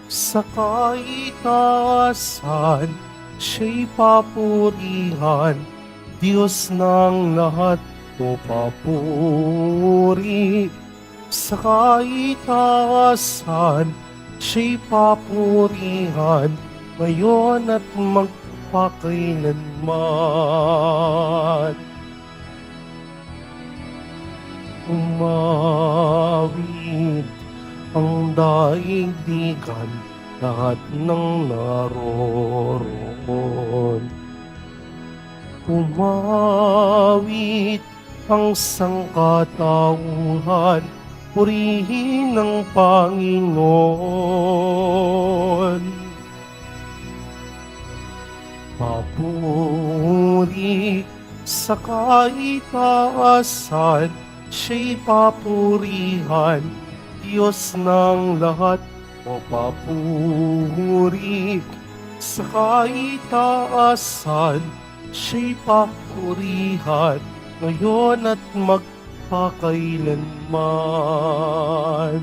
Sa kaitaasan, siya'y papurihan, Diyos ng lahat o papuri. Sa kaitaasan, siya'y papurihan, ngayon at magpakailanman. Umawit ang daigdigan, lahat ng naroroon. Umawit ang sangkatauhan, purihin ang Panginoon. Papuri sa kaitaasan, siya'y papurihan, Diyos ng lahat o papuri. Sa kaitaasan, siya'y papurihan, ngayon at magpakailanman.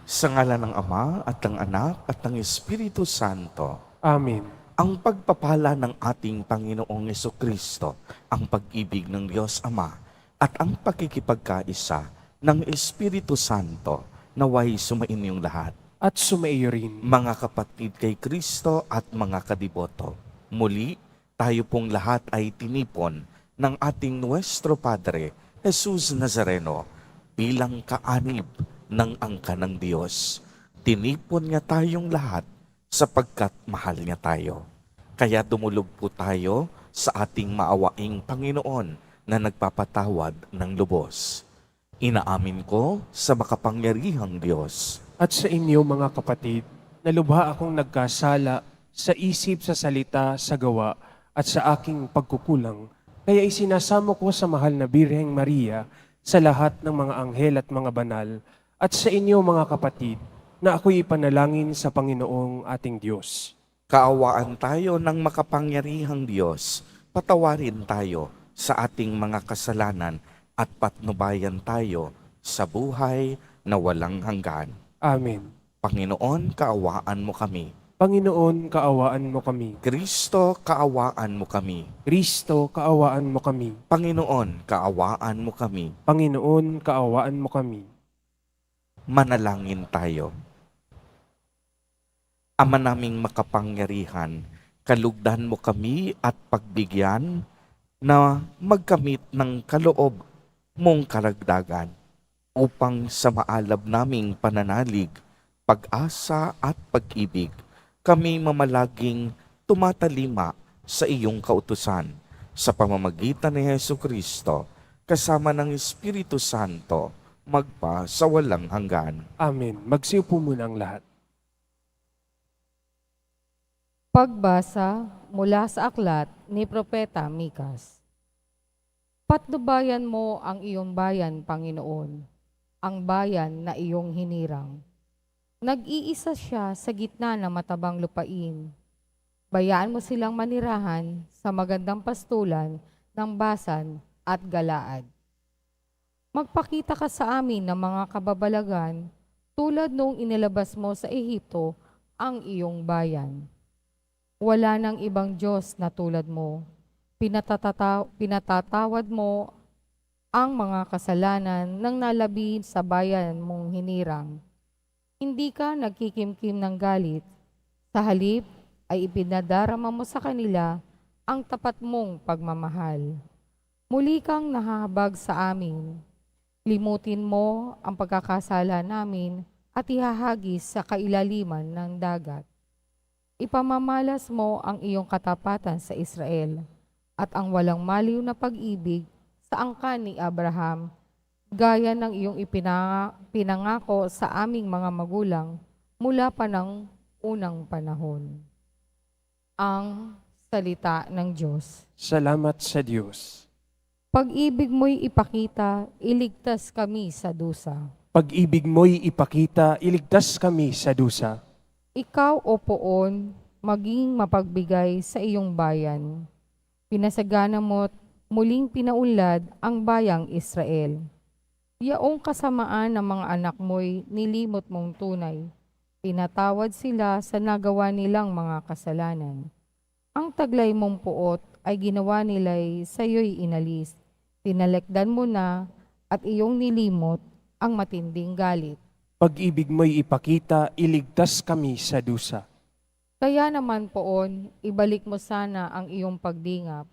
Sa ngalan ng Ama at ng Anak at ng Espiritu Santo, Amen. ang pagpapala ng ating Panginoong Jesucristo, ang pag-ibig ng Diyos Ama, at ang pakikipagkaisa ng Espiritu Santo, naway sumainyong lahat. At sumaiyo rin. Mga kapatid kay Kristo at mga kadiboto, muli tayo pong lahat ay tinipon ng ating Nuestro Padre, Jesus Nazareno, bilang kaanib ng angka ng Diyos. Tinipon niya tayong lahat sapagkat mahal niya tayo. Kaya dumulog po tayo sa ating maawaing Panginoon na nagpapatawad ng lubos. Inaamin ko sa makapangyarihang Diyos At sa inyo mga kapatid, na lubha akong nagkasala sa isip, sa salita, sa gawa, at sa aking pagkukulang, kaya isinasamo ko sa mahal na Birheng Maria, sa lahat ng mga anghel at mga banal, at sa inyo mga kapatid, na ako'y ipanalangin sa Panginoong ating Diyos. Kaawaan tayo ng makapangyarihang Diyos, patawarin tayo sa ating mga kasalanan at patnubayan tayo sa buhay na walang hanggan. Amen. Panginoon, kaawaan mo kami. Panginoon, kaawaan mo kami. Kristo, kaawaan mo kami. Kristo, kaawaan mo kami. Panginoon, kaawaan mo kami. Panginoon, kaawaan mo kami. Manalangin tayo. Ama naming makapangyarihan, kalugdan mo kami at pagbigyan na magkamit ng kaloob mong karagdagan upang sa maalab naming pananalig, pag-asa at pag-ibig, kami mamalaging tumatalima sa iyong kautusan sa pamamagitan ni Jesucristo kasama ng Espiritu Santo magpa sa walang hanggan. Amen. Magsiupo muna ang lahat. Pagbasa mula sa aklat ni Propeta Mikas. Patnubayan mo ang iyong bayan, Panginoon, ang bayan na iyong hinirang. Nag-iisa siya sa gitna ng matabang lupain. Bayaan mo silang manirahan sa magandang pastulan ng Basan at Galaad. Magpakita ka sa amin ng mga kababalagan tulad noong inilabas mo sa Ehipto ang iyong bayan. Wala nang ibang Diyos na tulad mo. Pinatatawad mo ang mga kasalanan ng nalabi sa bayan mong hinirang. Hindi ka nagkikimkim ng galit. Sa halip ay ipinadarama mo sa kanila ang tapat mong pagmamahal. Muli kang nahahabag sa amin. Limutin mo ang pagkakasala namin at ihahagis sa kailaliman ng dagat. Ipamamalas mo ang iyong katapatan sa Israel at ang walang maliw na pag-ibig sa angkan ni Abraham, gaya ng iyong pinangako sa aming mga magulang mula pa ng unang panahon. Ang salita ng Diyos. Salamat sa Diyos. Pag-ibig mo'y ipakita, iligtas kami sa dusa. Pag-ibig mo'y ipakita, iligtas kami sa dusa. Ikaw, O Poon, maging mapagbigay sa iyong bayan. Pinasagana mo't muling pinaunlad ang bayang Israel. Yaong kasamaan ng mga anak mo'y nilimot mong tunay. Pinatawad sila sa nagawa nilang mga kasalanan. Ang taglay mong puot ay ginawa nila'y sa'yo'y inalis. Tinalekdan mo na at iyong nilimot ang matinding galit. Pag-ibig mo'y ipakita, iligtas kami sa dusa. Kaya naman poon, ibalik mo sana ang iyong pagdingap.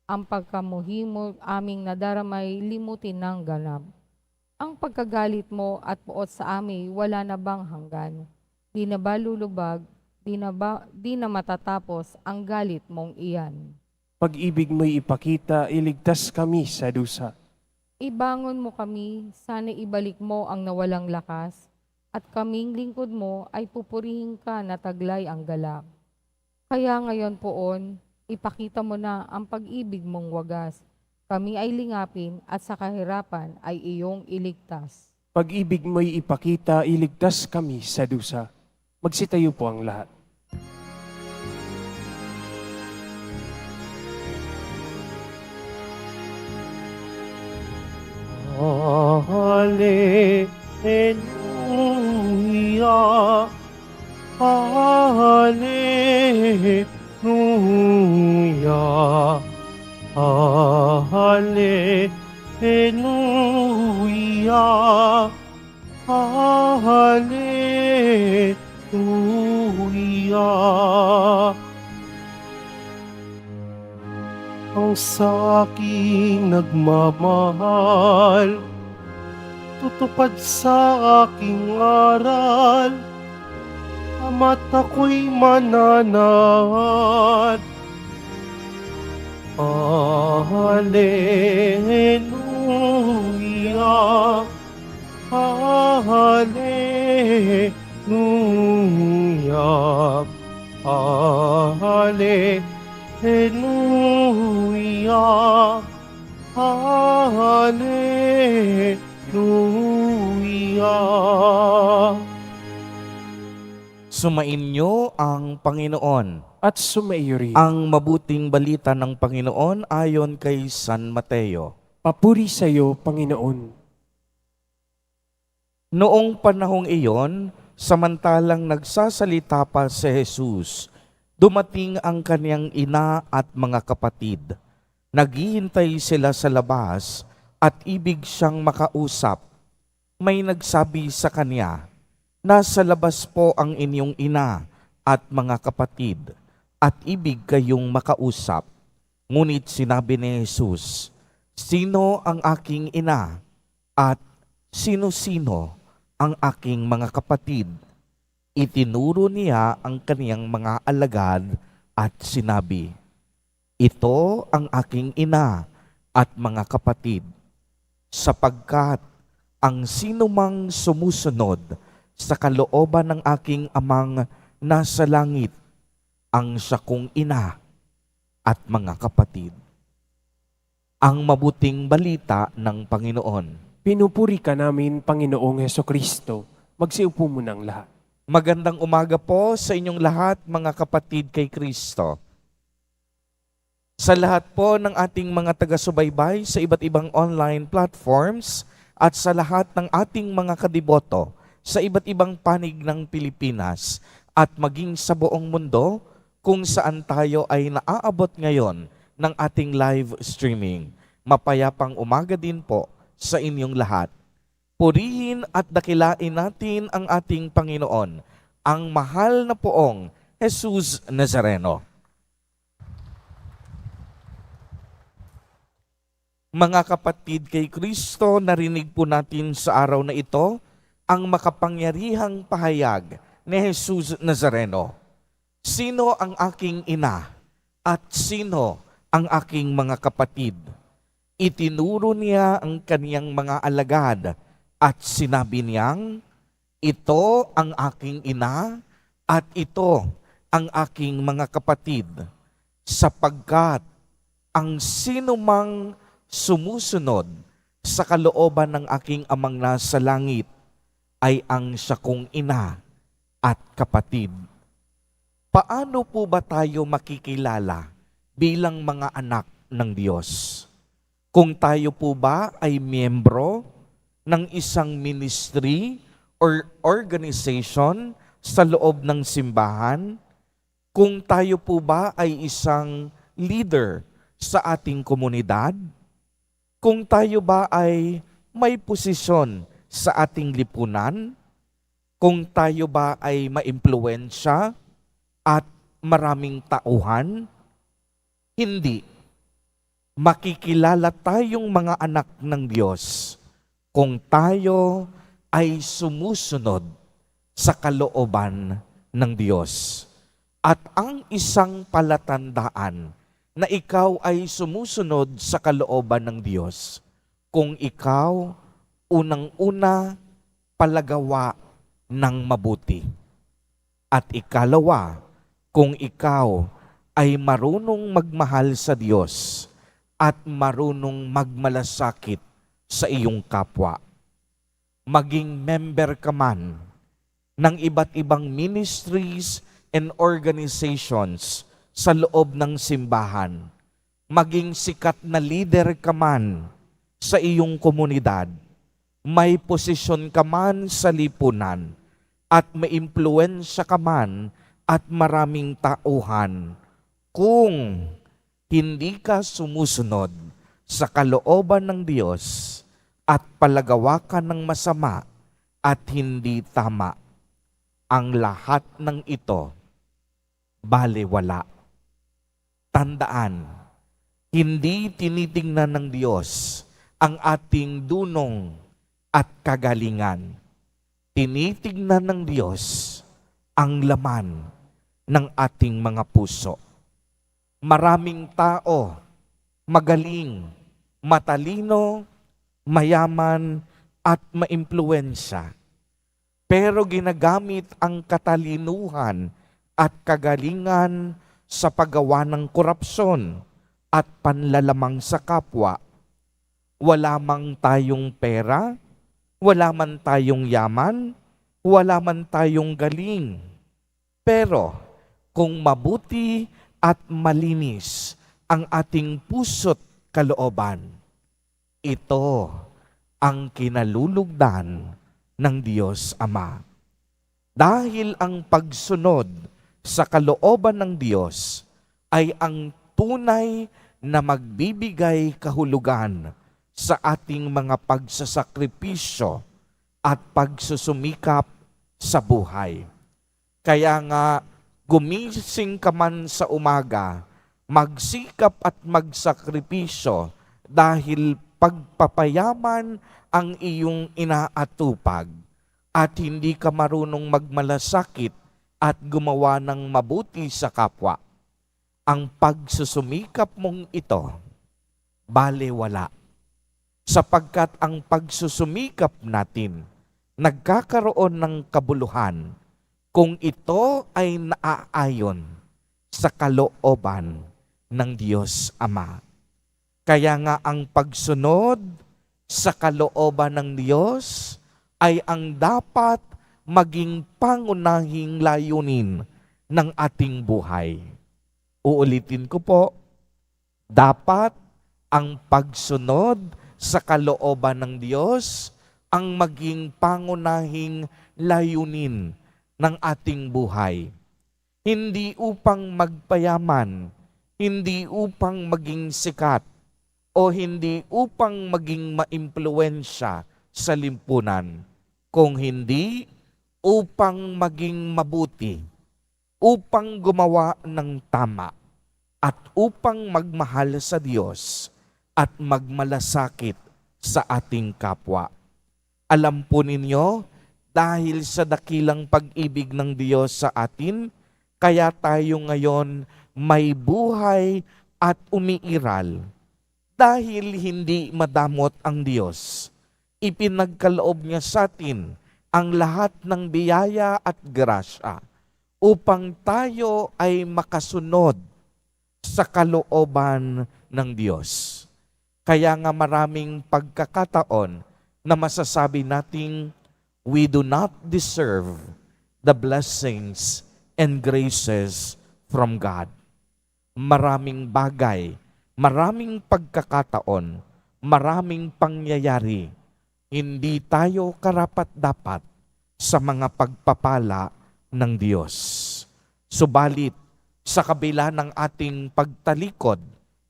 Ang pagkamuhi mo aming nadaramay limutin ng ganap. Ang pagkagalit mo at puot sa amin wala na bang hanggan? Di na ba lulubag, di na matatapos ang galit mong iyan? Pag-ibig mo'y ipakita, iligtas kami sa dusa. Ibangon mo kami, sana ibalik mo ang nawalang lakas, at kaming lingkod mo ay pupurihin ka na taglay ang galak. Kaya ngayon poon, ipakita mo na ang pag-ibig mong wagas. Kami ay lingapin at sa kahirapan ay iyong iligtas. Pag-ibig mo'y ipakita, iligtas kami sa dusa. Magsitayo po ang lahat. Hallelujah. Hallelujah. Hallelujah. Hallelujah. Ang sa aking nagmamahal, tutupad sa aking aral, ama't ako'y mananahan. Hallelujah, Hallelujah, Hallelujah, Hallelujah. Sumainyo ang Panginoon. At sumaiyo rin. Ang mabuting balita ng Panginoon ayon kay San Mateo. Papuri sa iyo, Panginoon. Noong panahong iyon, samantalang nagsasalita pa si Jesus, dumating ang kaniyang ina at mga kapatid. Naghihintay sila sa labas at ibig siyang makausap. May nagsabi sa kanya, "Nasa labas po ang inyong ina at mga kapatid, at ibig kayong makausap." Ngunit sinabi ni Jesus, "Sino ang aking ina at sino-sino ang aking mga kapatid?" Itinuro niya ang kaniyang mga alagad at sinabi, "Ito ang aking ina at mga kapatid, sapagkat ang sinumang sumusunod sa kalooban ng aking amang nasa langit, ang siya kong ina at mga kapatid." Ang mabuting balita ng Panginoon. Pinupuri ka namin, Panginoong Hesukristo. Magsiupo mo ng lahat. Magandang umaga po sa inyong lahat, mga kapatid kay Kristo. Sa lahat po ng ating mga taga-subaybay sa iba't ibang online platforms at sa lahat ng ating mga kadiboto sa iba't ibang panig ng Pilipinas at maging sa buong mundo kung saan tayo ay naaabot ngayon ng ating live streaming. Mapayapang umaga din po sa inyong lahat. Purihin at dakilain natin ang ating Panginoon, ang mahal na poong Jesus Nazareno. Mga kapatid kay Kristo, narinig po natin sa araw na ito ang makapangyarihang pahayag ni Jesus Nazareno. Sino ang aking ina at sino ang aking mga kapatid? Itinuro niya ang kaniyang mga alagad at sinabi niyang, "Ito ang aking ina at ito ang aking mga kapatid, sapagkat ang sinumang sumusunod sa kalooban ng aking amang nasa langit ay ang siya kong ina at kapatid." Paano po ba tayo makikilala bilang mga anak ng Diyos? Kung tayo po ba ay miyembro ng isang ministry or organization sa loob ng simbahan? Kung tayo po ba ay isang leader sa ating komunidad? Kung tayo ba ay may posisyon sa ating lipunan? Kung tayo ba ay maimpluwensya at maraming tauhan? Hindi. Makikilala tayong mga anak ng Diyos kung tayo ay sumusunod sa kalooban ng Diyos. At ang isang palatandaan na ikaw ay sumusunod sa kalooban ng Diyos, kung ikaw unang-una palagawa ng mabuti. At ikalawa, kung ikaw ay marunong magmahal sa Diyos at marunong magmalasakit sa iyong kapwa. Maging member ka man ng iba't ibang ministries and organizations sa loob ng simbahan, maging sikat na leader ka man sa iyong komunidad, may posisyon ka man sa lipunan, at may impluwensya ka man at maraming tauhan, kung hindi ka sumusunod sa kalooban ng Diyos at palagawa ka ng masama at hindi tama, ang lahat ng ito balewala. Tandaan, hindi tinitingnan ng Diyos ang ating dunong at kagalingan. Tinitingnan ng Diyos ang laman ng ating mga puso. Maraming tao, magaling, matalino, mayaman, at maimpluwensya. Pero ginagamit ang katalinuhan at kagalingan sa paggawa ng korupsyon at panlalamang sa kapwa. Wala mang tayong pera, wala man tayong yaman, wala man tayong galing. Pero kung mabuti at malinis ang ating puso't kalooban, ito ang kinalulugdan ng Diyos Ama. Dahil ang pagsunod sa kalooban ng Diyos ay ang tunay na magbibigay kahulugan sa ating mga pagsasakripisyo at pagsusumikap sa buhay. Kaya nga, gumising ka man sa umaga, magsikap at magsakripisyo dahil pagpapayaman ang iyong inaatupag at hindi ka marunong magmalasakit at gumawa ng mabuti sa kapwa. Ang pagsusumikap mong ito, balewala. Sapagkat ang pagsusumikap natin, nagkakaroon ng kabuluhan kung ito ay naaayon sa kalooban ng Diyos Ama. Kaya nga ang pagsunod sa kalooban ng Diyos ay ang dapat maging pangunahing layunin ng ating buhay. Uulitin ko po, dapat ang pagsunod sa kalooban ng Diyos ang maging pangunahing layunin ng ating buhay. Hindi upang magpayaman, hindi upang maging sikat, o hindi upang maging maimpluwensya sa lipunan, kung hindi upang maging mabuti, upang gumawa ng tama, at upang magmahal sa Diyos at magmalasakit sa ating kapwa. Alam po ninyo, dahil sa dakilang pag-ibig ng Diyos sa atin, kaya tayo ngayon may buhay at umiiral. Dahil hindi madamot ang Diyos, ipinagkaloob niya sa atin ang lahat ng biyaya at grasya upang tayo ay makasunod sa kalooban ng Diyos. Kaya nga maraming pagkakataon na masasabi nating we do not deserve the blessings and graces from God. Maraming bagay, maraming pagkakataon, maraming pangyayari Hindi tayo karapat-dapat sa mga pagpapala ng Diyos. Subalit, sa kabila ng ating pagtalikod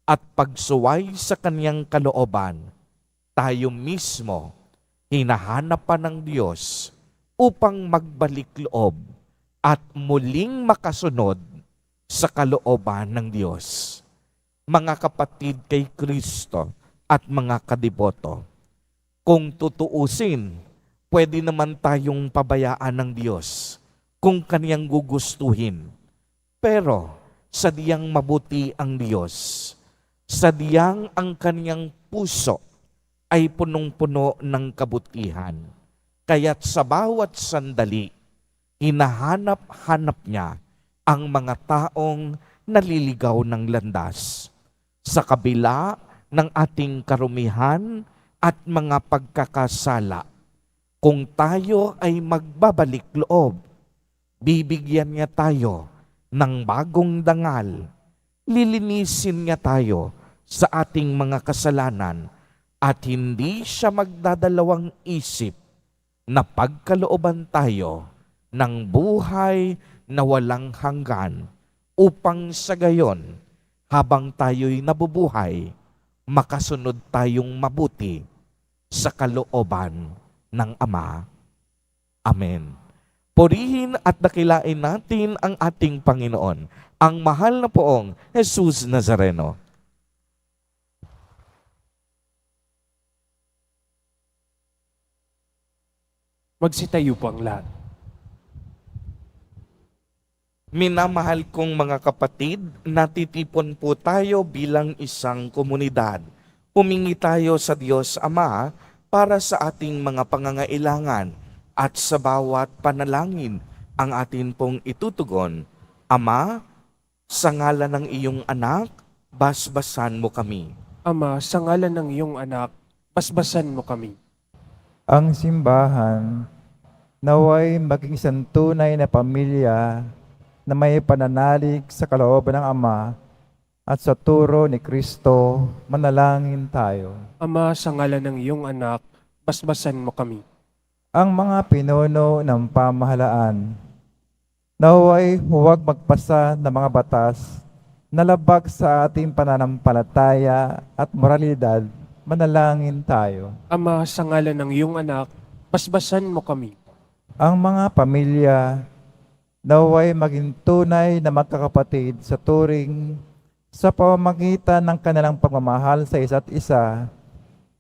at pagsuway sa Kanyang kalooban, tayo mismo hinahanap pa ng Diyos upang magbalik loob at muling makasunod sa kalooban ng Diyos. Mga kapatid kay Kristo at mga kadiboto, kung tutuusin, pwede naman tayong pabayaan ng Diyos kung Kaniyang gugustuhin. Pero sadyang mabuti ang Diyos, sadyang ang Kaniyang puso ay punong-puno ng kabutihan. Kaya't sa bawat sandali, hinahanap-hanap niya ang mga taong naliligaw ng landas. Sa kabila ng ating karumihan at mga pagkakasala, kung tayo ay magbabalik loob, bibigyan niya tayo ng bagong dangal, lilinisin niya tayo sa ating mga kasalanan, at hindi siya magdadalawang isip na pagkalooban tayo ng buhay na walang hanggan, upang sa gayon, habang tayo'y nabubuhay, makasunod tayong mabuti sa kalooban ng Ama. Amen. Purihin at dakilain natin ang ating Panginoon, ang mahal na poong Jesus Nazareno. Magsitayo po ang lahat. Minamahal kong mga kapatid, natitipon po tayo bilang isang komunidad. Humingi tayo sa Diyos Ama para sa ating mga pangangailangan at sa bawat panalangin ang atin pong itutugon. Ama, sa ngalan ng iyong anak, basbasan mo kami. Ama, sa ngalan ng iyong anak, basbasan mo kami. Ang simbahan naway maging isang tunay na pamilya na may pananalig sa kalooban ng Ama at sa turo ni Kristo. Manalangin tayo. Ama, sa ngalan ng iyong anak, basbasan mo kami. Ang mga pinuno ng pamahalaan naway huwag magpasa ng mga batas na labag sa ating pananampalataya at moralidad. Manalangin tayo. Ama, sa ngalan ng iyong anak, basbasan mo kami. Ang mga pamilya naway maging tunay na magkakapatid sa turing sa pamamagitan ng kanilang pagmamahal sa isa't isa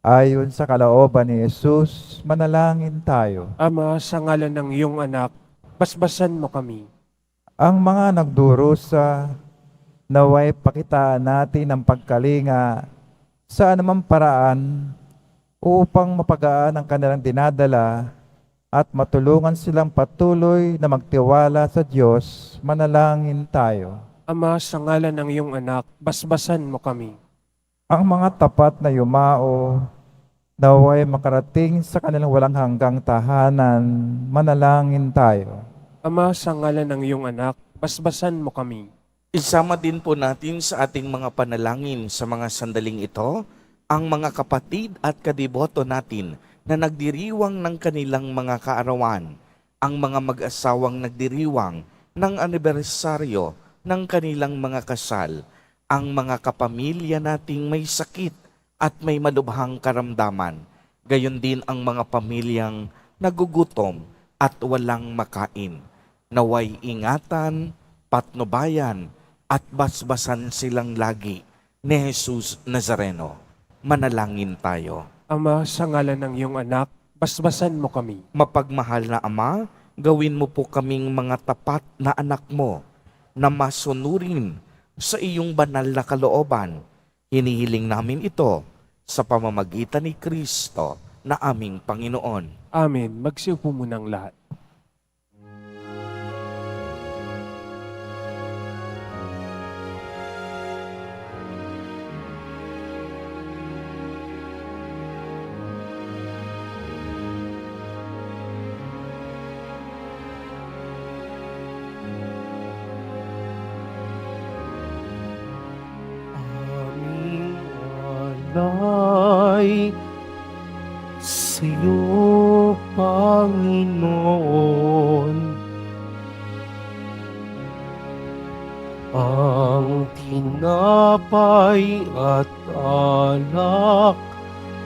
ayon sa kalooban ni Jesus. Manalangin tayo. Ama, sa ngalan ng iyong anak, basbasan mo kami. Ang mga nagdurusa naway pakitaan natin ng pagkalinga sa anumang paraan upang mapagaan ang kanilang dinadala at matulungan silang patuloy na magtiwala sa Diyos. Manalangin tayo. Ama, sa ngalan ng iyong anak, basbasan mo kami. Ang mga tapat na yumao naway makarating sa kanilang walang hanggang tahanan. Manalangin tayo. Ama, sa ngalan ng iyong anak, basbasan mo kami. Isama din po natin sa ating mga panalangin sa mga sandaling ito ang mga kapatid at kadiboto natin na nagdiriwang ng kanilang mga kaarawan, ang mga mag-asawang nagdiriwang ng anibersaryo ng kanilang mga kasal, ang mga kapamilya nating may sakit at may malubhang karamdaman, gayon din ang mga pamilyang nagugutom at walang makain. Naway ingatan, patnubayan, at basbasan silang lagi ni Jesus Nazareno. Manalangin tayo. Ama, sa ngalan ng iyong anak, basbasan mo kami. Mapagmahal na Ama, gawin mo po kaming mga tapat na anak mo na masunurin sa iyong banal na kalooban. Hinihiling namin ito sa pamamagitan ni Kristo na aming Panginoon. Amen. Magsiupo munang lahat. Aming alay sa sa iyo, Panginoon, ang tinapay at alak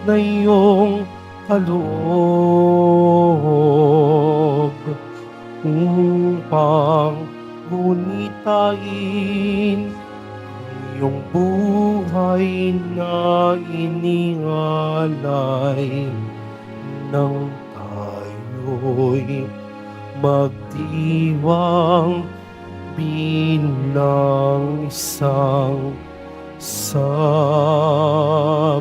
na iyong kaloob upang gunitain iyong buhay na inialay nang tayo'y magdiwang bilang isang sambayanan.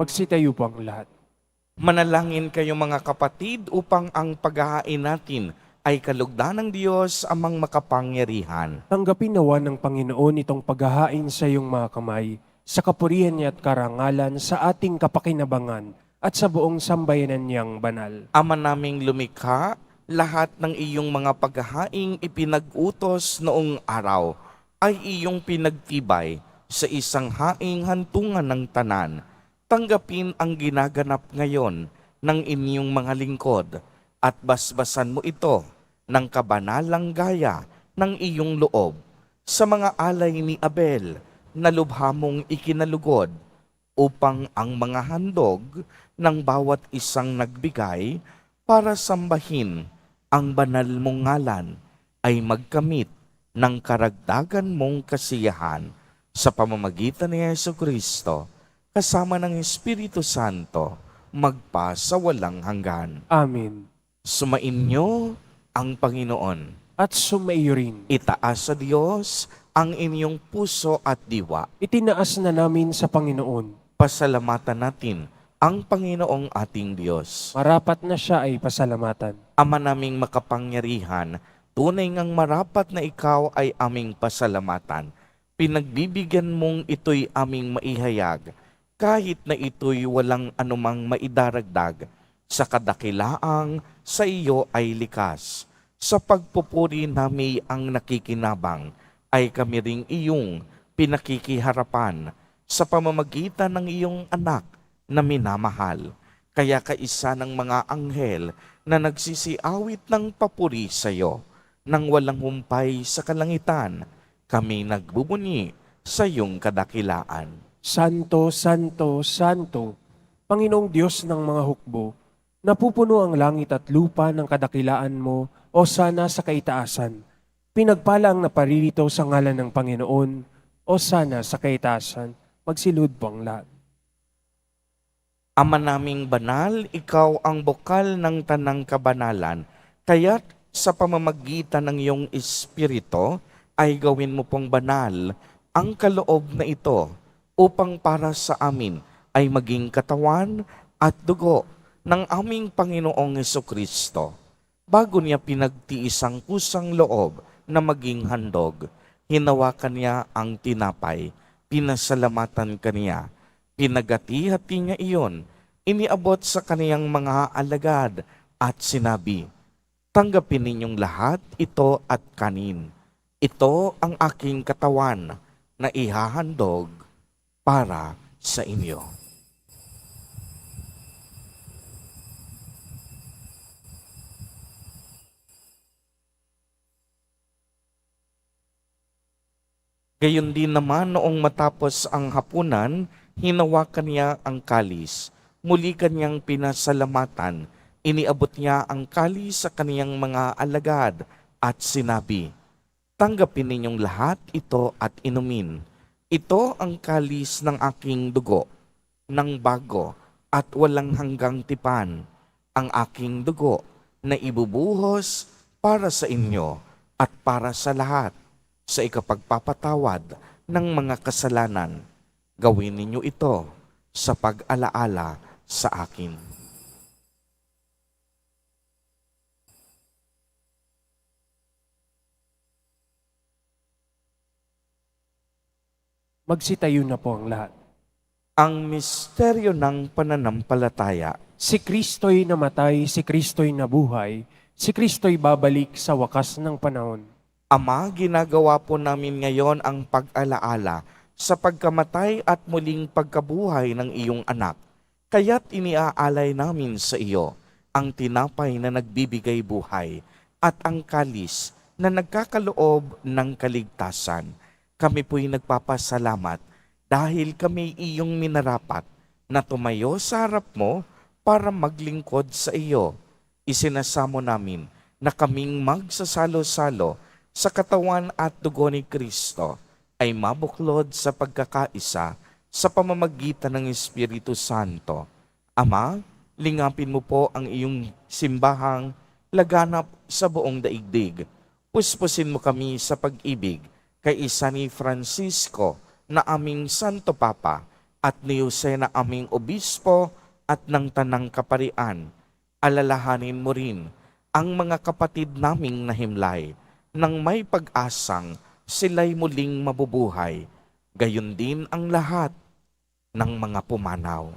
Magsitayo po ang lahat. Manalangin kayo mga kapatid upang ang paghahain natin ay kalugdan ng Diyos amang makapangyarihan. Tanggapin nawa ng Panginoon itong paghahain sa iyong mga kamay, sa kapurihan niya at karangalan, sa ating kapakinabangan, at sa buong sambayanan niyang banal. Ama naming lumikha, lahat ng iyong mga paghahaing ipinag-utos noong araw ay iyong pinagtibay sa isang haing hantungan ng tanan. Tanggapin ang ginaganap ngayon ng inyong mga lingkod at basbasan mo ito ng kabanalang gaya ng iyong loob sa mga alay ni Abel na lubha mong ikinalugod upang ang mga handog ng bawat isang nagbigay para sambahin ang banal mong ngalan ay magkamit ng karagdagan mong kasiyahan sa pamamagitan ni Jesucristo kasama ng Espiritu Santo magpa sa walang hanggan. Amen. Sumainyo ang Panginoon. At sumaiyo rin. Itaas sa Diyos ang inyong puso at diwa. Itinaas na namin sa Panginoon. Pasalamatan natin ang Panginoong ating Diyos. Marapat na siya ay pasalamatan. Ama naming makapangyarihan, tunay ngang marapat na ikaw ay aming pasalamatan. Pinagbibigyan mong ito'y aming maihayag, kahit na ito'y walang anumang maidaragdag, sa kadakilaang sa iyo ay likas. Sa pagpupuri nami ang nakikinabang, ay kami ring iyong pinakikiharapan sa pamamagitan ng iyong anak na minamahal. Kaya kaisa ng mga anghel na nagsisiawit ng papuri sa iyo, nang walang humpay sa kalangitan, kami nagbubuni sa iyong kadakilaan. Santo, Santo, Santo, Panginoong Diyos ng mga hukbo, napupuno ang langit at lupa ng kadakilaan mo, o sana sa kaitaasan. Pinagpala ang naparirito sa ngalan ng Panginoon, o sana sa kaitaasan. Magsilud po ang lahat. Ama naming banal, ikaw ang bukal ng tanang kabanalan, kaya't sa pamamagitan ng iyong Espiritu ay gawin mo pong banal ang kaloob na ito upang para sa amin ay maging katawan at dugo ng aming Panginoong Jesucristo. Bago niya pinagtiis ang kusang loob na maging handog, hinawakan niya ang tinapay, pinasalamatan kaniya, pinagati-hati niya iyon, iniabot sa kaniyang mga alagad at sinabi, "Tanggapin ninyong lahat ito at kanin. Ito ang aking katawan na ihahandog para sa inyo." Gayon din naman noong matapos ang hapunan, hinawakan niya ang kalis. Muli kanyang pinasalamatan, iniabot niya ang kalis sa kaniyang mga alagad at sinabi, "Tanggapin ninyong lahat ito at inumin. Ito ang kalis ng aking dugo, ng bago at walang hanggang tipan, ang aking dugo na ibubuhos para sa inyo at para sa lahat sa ikapagpapatawad ng mga kasalanan. Gawin ninyo ito sa pag-alaala sa akin." Magsitayo na po ang lahat. Ang misteryo ng pananampalataya. Si Kristo'y namatay, si Kristo'y nabuhay, si Kristo'y babalik sa wakas ng panahon. Ama, ginagawa po namin ngayon ang pag-alaala sa pagkamatay at muling pagkabuhay ng iyong anak. Kaya't iniaalay namin sa iyo ang tinapay na nagbibigay buhay at ang kalis na nagkakaloob ng kaligtasan. Kami po'y nagpapasalamat dahil kami iyong minarapat na tumayo sa harap mo para maglingkod sa iyo. Isinasamo namin na kaming magsasalo-salo sa katawan at dugo ni Kristo ay mabuklod sa pagkakaisa sa pamamagitan ng Espiritu Santo. Ama, lingapin mo po ang iyong simbahang laganap sa buong daigdig. Puspusin mo kami sa pag-ibig kay isa ni Francisco na aming Santo Papa at ni Jose na aming Obispo at ng Tanang Kaparian. Alalahanin mo rin ang mga kapatid naming nahimlay nang may pag-asang sila'y muling mabubuhay. Gayon din ang lahat ng mga pumanaw.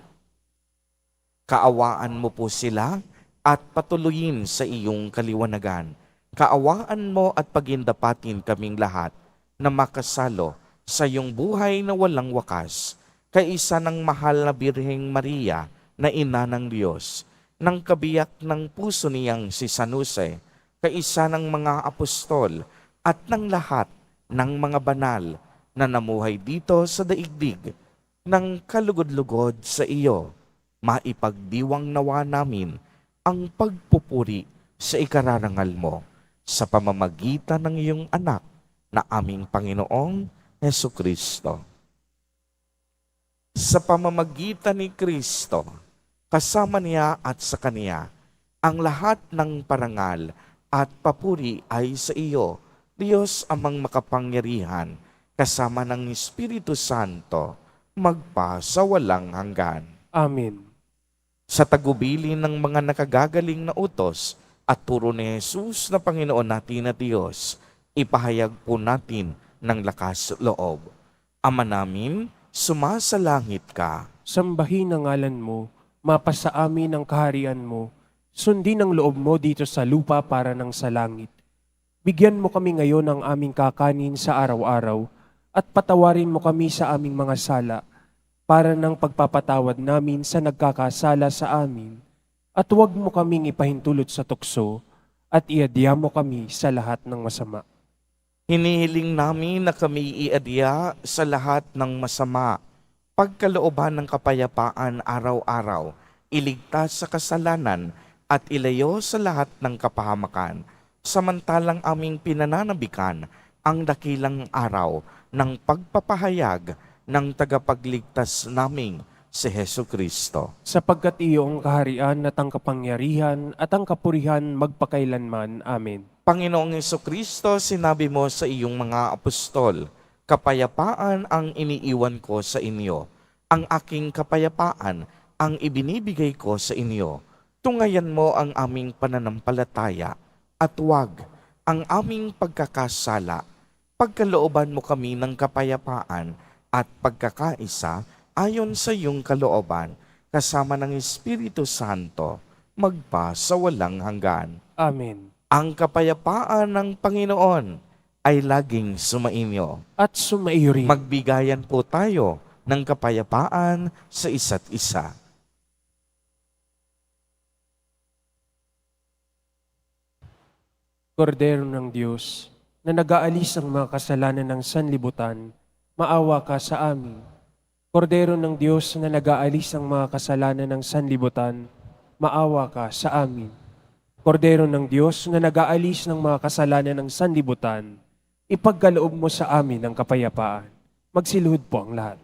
Kaawaan mo po sila at patuloyin sa iyong kaliwanagan. Kaawaan mo at pagindapatin kaming lahat na makasalo sa iyong buhay na walang wakas, kaisa ng mahal na Birheng Maria na ina ng Diyos, ng kabiyak ng puso niyang si San Jose, kaisa ng mga apostol at ng lahat ng mga banal na namuhay dito sa daigdig ng kalugod-lugod sa iyo. Maipagdiwang nawa namin ang pagpupuri sa ikararangal mo sa pamamagitan ng iyong anak na aming Panginoong Hesukristo. Sa pamamagitan ni Kristo, kasama niya at sa Kaniya, ang lahat ng parangal at papuri ay sa iyo, Diyos amang makapangyarihan, kasama ng Espiritu Santo, magpa sa walang hanggan. Amen. Sa tagubilin ng mga nakagagaling na utos at turo ni Jesus na Panginoon natin na Diyos, ipahayag po natin ng lakas loob. Ama namin, sumasalangit ka. Sambahin ang ngalan mo, mapasa amin ang kaharian mo, sundin ang loob mo dito sa lupa para ng sa langit. Bigyan mo kami ngayon ng aming kakanin sa araw-araw at patawarin mo kami sa aming mga sala para ng pagpapatawad namin sa nagkakasala sa amin at huwag mo kaming ipahintulot sa tukso at iadya mo kami sa lahat ng masama. Hinihiling namin na kami iadya sa lahat ng masama, pagkalooban ng kapayapaan araw-araw, iligtas sa kasalanan at ilayo sa lahat ng kapahamakan, samantalang aming pinananabikan ang dakilang araw ng pagpapahayag ng tagapagligtas naming si Hesu Kristo. Sapagkat iyo ang kaharian at ang kapangyarihan at ang kapurihan magpakailanman. Amen. Panginoong Jesucristo, sinabi mo sa iyong mga apostol, kapayapaan ang iniiwan ko sa inyo. Ang aking kapayapaan ang ibinibigay ko sa inyo. Tungayan mo ang aming pananampalataya at huwag ang aming pagkakasala. Pagkalooban mo kami ng kapayapaan at pagkakaisa ayon sa iyong kalooban, kasama ng Espiritu Santo, magpa sa walang hanggan. Amen. Ang kapayapaan ng Panginoon ay laging sumainyo. At sumaiyo rin. Magbigayan po tayo ng kapayapaan sa isa't isa. Kordero ng Diyos, na nag-aalis ang mga kasalanan ng sanlibutan, maawa ka sa amin. Kordero ng Diyos na nag-aalis ang mga kasalanan ng sanlibutan, maawa ka sa amin. Kordero ng Diyos na nag-aalis ng mga kasalanan ng sanlibutan, ipagkaloob mo sa amin ang kapayapaan. Magsiluhod po ang lahat.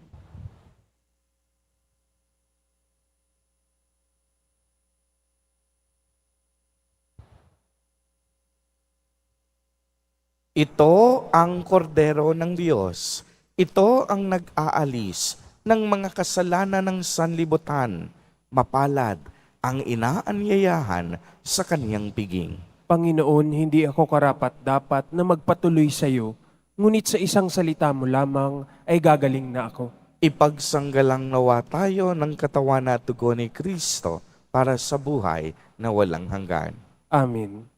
Ito ang kordero ng Diyos. Ito ang nag-aalis ng mga kasalanan ng sanlibutan. Mapalad ang inaanyayahan sa kaniyang piging. Panginoon, hindi ako karapat-dapat na magpatuloy sa iyo, ngunit sa isang salita mo lamang ay gagaling na ako. Ipagsanggalang nawa tayo ng katawan at dugo ni Kristo para sa buhay na walang hanggan. Amen.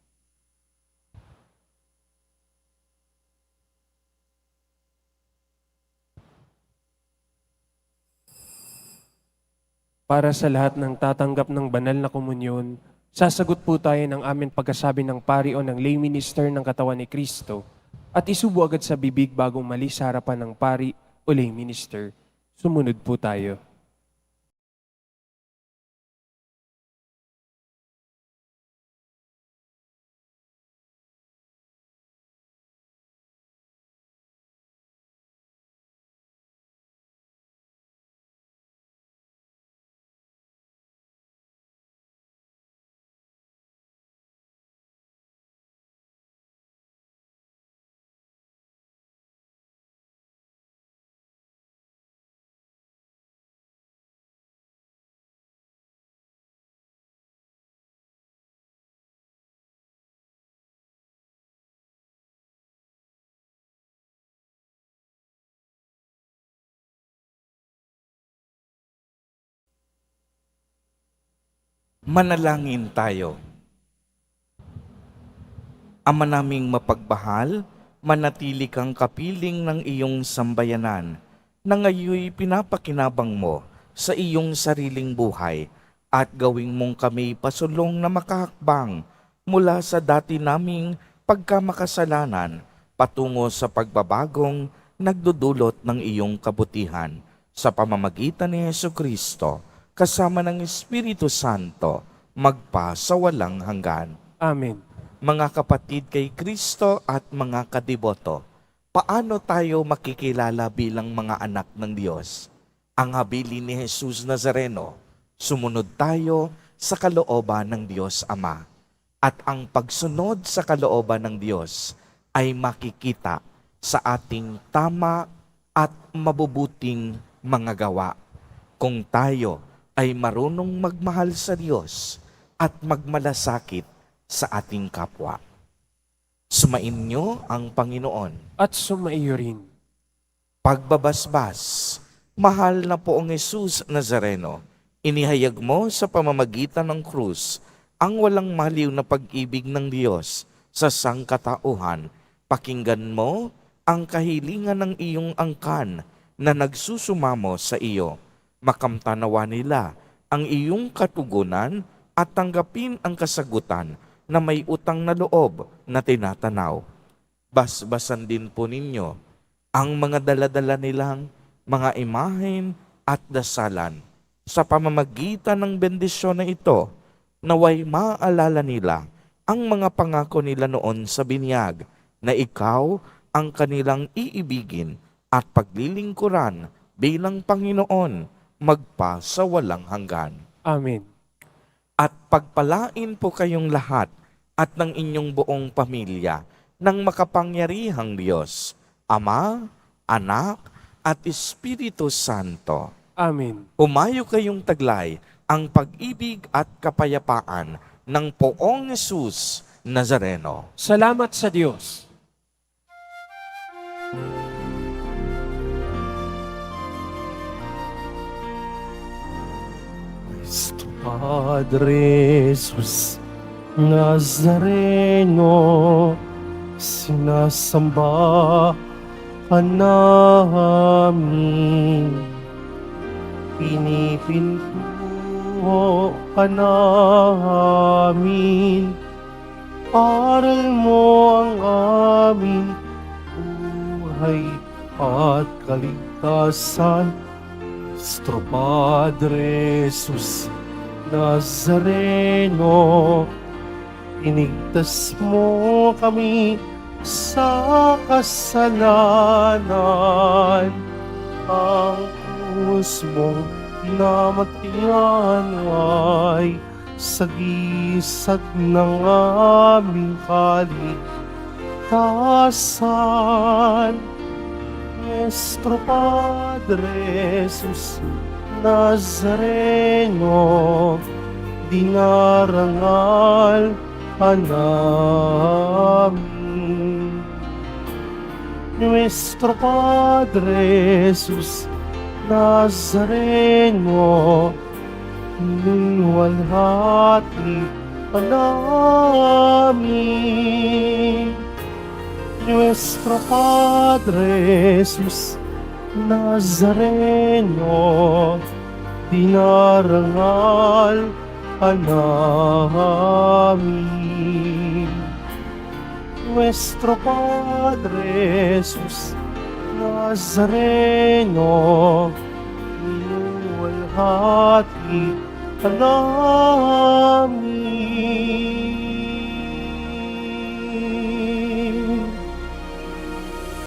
para sa lahat ng tatanggap ng banal na komunyon, sasagot po tayo ng aming pagkasabi ng pari o ng lay minister ng katawan ni Kristo at isubo agad sa bibig bagong mali sa harapan ng pari o lay minister. Sumunod po tayo. Manalangin tayo. Ama naming mapagmahal, manatili kang kapiling ng iyong sambayanan na ngayoy pinapakinabang mo sa iyong sariling buhay at gawing mong kami pasulong na makahakbang mula sa dati naming pagkamakasalanan patungo sa pagbabagong nagdudulot ng iyong kabutihan sa pamamagitan ni Jesucristo kasama ng Espiritu Santo magpa sa walang hanggan. Amen. Mga kapatid kay Kristo at mga kadiboto, paano tayo makikilala bilang mga anak ng Diyos? Ang habilin ni Jesus Nazareno, sumunod tayo sa kalooban ng Diyos Ama. At ang pagsunod sa kalooban ng Diyos ay makikita sa ating tama at mabubuting mga gawa. Kung tayo ay marunong magmahal sa Diyos at magmalasakit sa ating kapwa. Sumainyo ang Panginoon. At sumaiyo rin. Pagbabasbas, mahal na poong Jesus Nazareno, inihayag mo sa pamamagitan ng krus ang walang maliw na pag-ibig ng Diyos sa sangkatauhan. Pakinggan mo ang kahilingan ng iyong angkan na nagsusumamo sa iyo. Makamtanawa nila ang iyong katugunan at tanggapin ang kasagutan na may utang na loob na tinatanaw. Basbasan din po ninyo ang mga daladala nilang mga imahen at dasalan. Sa pamamagitan ng bendisyon na ito, naway maalala nila ang mga pangako nila noon sa binyag na ikaw ang kanilang iibigin at paglilingkuran bilang Panginoon magpa sa walang hanggan. Amen. At pagpalain po kayong lahat at ng inyong buong pamilya ng makapangyarihang Diyos, Ama, Anak, at Espiritu Santo. Amen. Humayo kayong taglay ang pag-ibig at kapayapaan ng poong Jesus Nazareno. Salamat sa Diyos. Cristo Padre Jesus Nazareno, sinasamba ka namin, pinipintuho ka namin, aral mo ang aming buhay at kaligtasan. Nuestro Padre Jesus Nazareno, inigtas mo kami sa kasalanan. Ang krus mong namatian ay sagisag ng aming kaligtasan. Nuestro Padre Jesus Nazareno, dinarangal ka namin. Nuestro Padre Jesus Nazareno, niwalhati ka namin. Nuestro Padre Jesus Nazareno, dinarangal ka namin. Nuestro Padre Jesus Nazareno, minuwalhati ka namin.